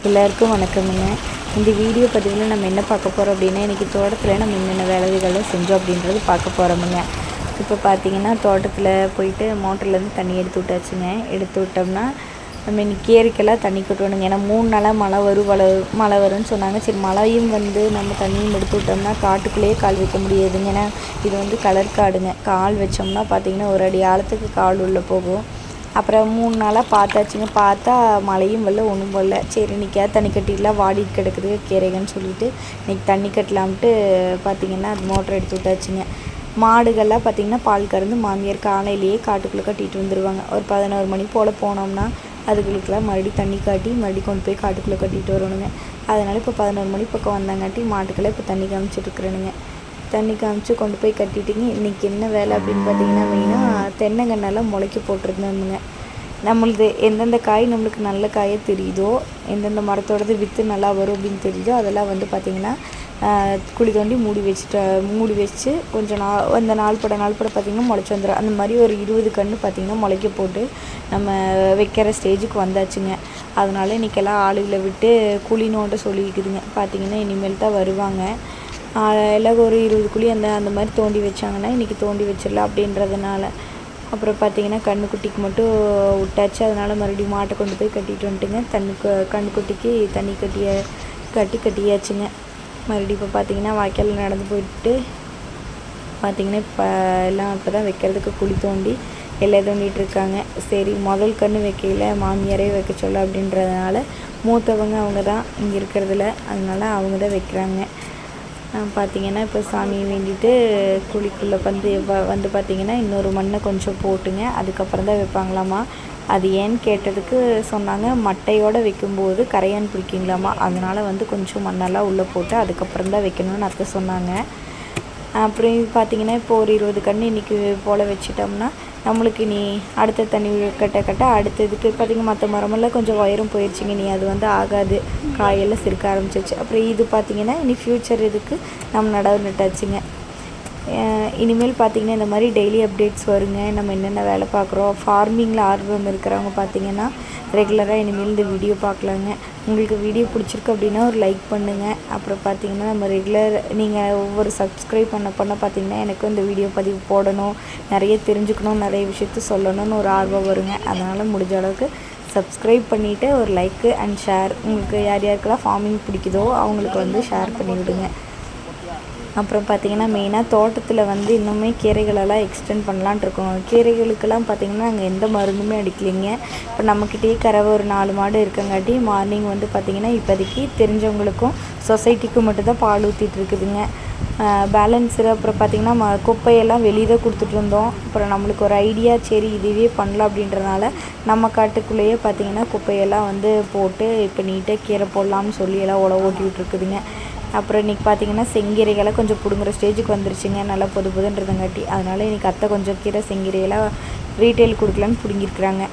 எல்லாருக்கும் வணக்கமுங்க. இந்த வீடியோ பதிவில் நம்ம என்ன பார்க்க போகிறோம் அப்படின்னா, இன்றைக்கி தோட்டத்தில் நம்ம என்னென்ன வேலைகளும் செஞ்சோம் அப்படின்றது பார்க்க போகிறோமுங்க. இப்போ பார்த்திங்கன்னா தோட்டத்தில் போயிட்டு மோட்டர்லேருந்து தண்ணி எடுத்து விட்டாச்சுங்க. எடுத்து விட்டோம்னா நம்ம இன்றைக்கி கீரைக்கெல்லாம் தண்ணி கொட்டணுங்க. ஏன்னா 3 நாளாக மழை வரும்னு சொன்னாங்க. சரி, மழையும் நம்ம தண்ணியும் எடுத்து விட்டோம்னா காட்டுக்குள்ளேயே கால் வைக்க முடியாதுங்க. ஏன்னா இது கலர் காடுங்க. கால் வச்சோம்னா பார்த்திங்கன்னா ஒரு அடி ஆழத்துக்கு கால் உள்ளே போகும். அப்புறம் 3 நாளாக பார்த்தாச்சுங்க. பார்த்தா மழையும் வரல, ஒன்றும் வரல. சரி, இன்றைக்காவது தண்ணி கட்டிடலாம், வாடிட்டு கிடக்குது கீரைகன்னு சொல்லிவிட்டு இன்றைக்கி தண்ணி கட்டலாம்ட்டு பார்த்திங்கன்னா அது மோட்டர் எடுத்து விட்டாச்சுங்க. மாடுகள்லாம் பார்த்திங்கன்னா பால் கறந்து மாமியார் காலையிலேயே காட்டுக்குள்ளே கட்டிகிட்டு வந்துடுவாங்க. ஒரு 11 மணி போல் போனோம்னா அதுகளுக்கெல்லாம் மறுபடியும் தண்ணி காட்டி மறுபடியும் கொண்டு போய் காட்டுக்குள்ளே கட்டிகிட்டு வரணுங்க. அதனால் இப்போ 11 மணி பக்கம் வந்தாங்காட்டி மாட்டுக்கெல்லாம் இப்போ தண்ணி காமிச்சிட்ருக்குறேனுங்க. தண்ணி காமிச்சு கொண்டு போய் கட்டிட்டிங்க. இன்றைக்கி என்ன வேலை அப்படின்னு பார்த்திங்கன்னா, மெயினாக தென்னங்கன்னெல்லாம் முளைக்க போட்டிருந்தோமுங்க. நம்மளுது எந்தெந்த காய் நம்மளுக்கு நல்ல காயாக தெரியுதோ, எந்தெந்த மரத்தோடது விற்று நல்லா வரும் அப்படின்னு தெரியுதோ அதெல்லாம் பார்த்திங்கன்னா குழி தோண்டி மூடி வச்சு கொஞ்சம் அந்த நாள் பட பார்த்திங்கன்னா முளைச்சி வந்துடும். அந்த மாதிரி ஒரு 20 கன்று பார்த்திங்கன்னா முளைக்க போட்டு நம்ம வைக்கிற ஸ்டேஜுக்கு வந்தாச்சுங்க. அதனால் இன்றைக்கெல்லாம் ஆளுகளை விட்டு குழி நோண்ட சொல்லிக்குதுங்க. பார்த்திங்கன்னா இனிமேல் தான் வருவாங்க. எல்லாம் ஒரு 20 குழி அந்த மாதிரி தோண்டி வச்சாங்கன்னா இன்றைக்கி தோண்டி வச்சிடலாம் அப்படின்றதுனால. அப்புறம் பார்த்திங்கன்னா கன்றுக்குட்டிக்கு மட்டும் விட்டாச்சு. அதனால் மறுபடியும் மாட்டை கொண்டு போய் கட்டிட்டு வந்துட்டுங்க. கன்றுக்குட்டிக்கு தண்ணி கட்டியாச்சுங்க. மறுபடியும் இப்போ பார்த்திங்கன்னா வாய்க்கால் நடந்து போயிட்டு பார்த்திங்கன்னா இப்போ தான் வைக்கிறதுக்கு குழி தோண்டி எல்லாம் தோண்டிகிட்ருக்காங்க. சரி, முதல் கன்று வைக்கையில் மாமியாரே வைக்க சொல்ல அப்படின்றதுனால மூத்தவங்க அவங்க தான் இங்கே இருக்கிறதுல, அதனால் அவங்க தான் வைக்கிறாங்க. பார்த்திங்கன்னா இப்போ சாமியை வேண்டிட்டு குழிக்குள்ளே வந்து பார்த்திங்கன்னா இன்னொரு மண்ணை கொஞ்சம் போட்டுங்க. அதுக்கப்புறம் தான் வைப்பாங்களாமா. அது ஏன்னு கேட்டதுக்கு சொன்னாங்க, மட்டையோடு வைக்கும்போது கரையான் பிடிக்குங்களாமா. அதனால் கொஞ்சம் மண்ணெல்லாம் உள்ளே போட்டு அதுக்கப்புறம் தான் வைக்கணும்னு அத்தை சொன்னாங்க. அப்புறம் பார்த்திங்கன்னா இப்போ ஒரு 20 கன்று இன்றைக்கி போல் வச்சிட்டோம்னா நம்மளுக்கு இனி அடுத்த தண்ணி கட்ட அடுத்ததுக்கு பார்த்திங்கன்னா மற்ற மரமெல்லாம் கொஞ்சம் உயரம் போயிடுச்சிங்க. இனி அது ஆகாது, காயெல்லாம் சிறுக்க ஆரம்பிச்சிருச்சு. அப்புறம் இது பார்த்திங்கன்னா இனி ஃப்யூச்சர் இதுக்கு நம்ம நடவு நட்டாச்சுங்க. இனிமேல் பார்த்திங்கன்னா இந்த மாதிரி டெய்லி அப்டேட்ஸ் வருங்க. நம்ம என்னென்ன வேலை பார்க்குறோம், ஃபார்மிங்கில் ஆர்வம் இருக்கிறவங்க பார்த்திங்கன்னா ரெகுலராக இனிமேல் இந்த வீடியோ பார்க்கலாங்க. உங்களுக்கு வீடியோ பிடிச்சிருக்கு அப்படின்னா ஒரு லைக் பண்ணுங்கள். அப்புறம் பார்த்திங்கன்னா நம்ம நீங்கள் ஒவ்வொரு சப்ஸ்கிரைப் பண்ண பார்த்திங்கன்னா எனக்கும் இந்த வீடியோ பதிவு போடணும், நிறைய தெரிஞ்சுக்கணும், நிறைய விஷயத்த சொல்லணும்னு ஒரு ஆர்வம் வருங்க. அதனால் முடிஞ்ச அளவுக்கு சப்ஸ்கிரைப் பண்ணிவிட்டு ஒரு லைக்கு அண்ட் ஷேர், உங்களுக்கு யாருக்கெல்லாம் ஃபார்மிங் பிடிக்குதோ அவங்களுக்கு ஷேர் பண்ணி விடுங்க. அப்புறம் பார்த்திங்கன்னா மெயினாக தோட்டத்தில் இன்னுமே கீரைகளெல்லாம் எக்ஸ்டெண்ட் பண்ணலான்ட்டு இருக்கோம். கீரைகளுக்கெல்லாம் பார்த்திங்கன்னா நாங்கள் எந்த மருந்துமே அடிக்கலைங்க. இப்போ நம்மக்கிட்டேயே கறவை ஒரு 4 மாடு இருக்கங்காட்டி மார்னிங் பார்த்திங்கன்னா இப்போதைக்கு தெரிஞ்சவங்களுக்கும் சொசைட்டிக்கும் மட்டும்தான் பால் ஊற்றிட்டு இருக்குதுங்க. பேலன்ஸு அப்புறம் பார்த்திங்கன்னா குப்பையெல்லாம் வெளியே தான் கொடுத்துட்ருந்தோம். அப்புறம் நம்மளுக்கு ஒரு ஐடியா, சரி இதுவே பண்ணலாம் அப்படின்றதுனால நம்ம காட்டுக்குள்ளேயே பார்த்திங்கன்னா குப்பையெல்லாம் போட்டு இப்போ நீட்டாக கீரை போடலாம்னு சொல்லி எல்லாம் ஓட்டி விட்டுருக்குதுங்க. அப்புறம் இன்றைக்கி பார்த்திங்கன்னா செங்கீரைகளை கொஞ்சம் பிடுங்குற ஸ்டேஜுக்கு வந்துருச்சுங்க. நல்லா பொதுன்றதுங்காட்டி. அதனால் இன்றைக்கி அத்தை கொஞ்சம் கீரை செங்கீரையெல்லாம் ரீட்டெயில் கொடுக்கலான்னு பிடுங்கிருக்குறாங்க.